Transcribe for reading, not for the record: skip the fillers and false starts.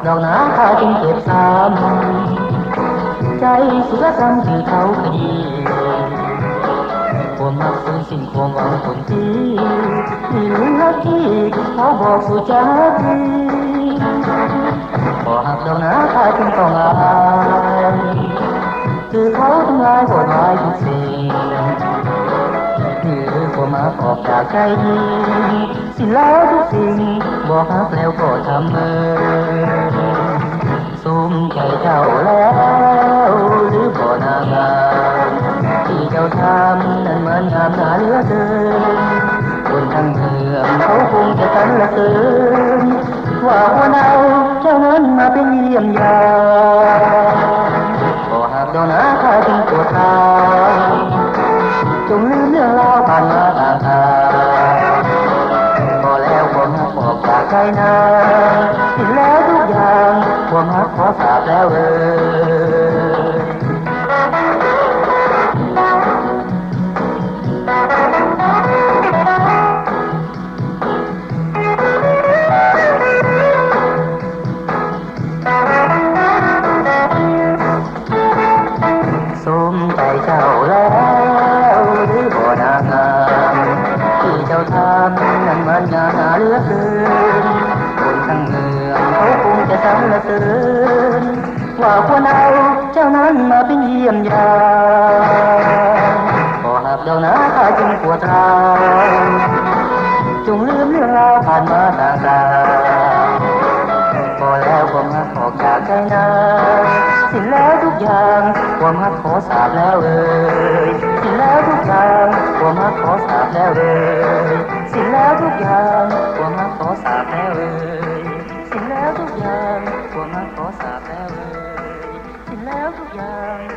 ดอกนาข้าจึงเก็บซ้ำใจเสือซ้ำที่เขาขยี้ความรักสูญสิ้นความหวังคนที่เหลือที่เขาบอกสู่ใจพอหักดอกนาข้าจึงต้องอายคือเขาทำลายกฎหมายทุกสิ่งคือความรักออกจากใจนี้สิ้นแล้วทุกสิ่งบอกหักแล้วก็ทำสุมใจเจ้าแล้วหรือบ่นางามที่เจ้าทำนั้นเหมือนงามหนาเหลือเกินคนทั้งเมืองเขาคงจะสรรเสริญว่าวันเอาเจ้านั้นมาเป็นเยี่ยมยามก็หากดอกนาข้าจึงปวดทางจงลืมเรื่องราวผ่านมาต่างทางพอแล้วความรักออกจากใจนาสิ้นแล้วทุกอย่างความรักขอสาบแล้วสมใจเจ้าแล้วหรือบ่นางงามที่เจ้าทำนั้นมันงามหนาเหลือเกินคนทั้งเมืองเขาคงจะสรรเสริญว่าควรเอาเจ้านั้นมาเป็นเยี่ยมยามพอหากดอกนาข้าจึงปวดร้าวจงลืมเรื่องราวผ่านมาต่างๆพอแล้วความรักออกจากใจนาสิ้นแล้วทุกอย่างความรักขอสาบแล้วสิ้นแล้วทุกอย่างความรักขอสาบแล้วสิ้นแล้วทุกอย่างความรักขอสาบแล้วสิ้นแล้วทุกอย่างความรักขอสาบแล้วสิ้นแล้วทุกอย่าง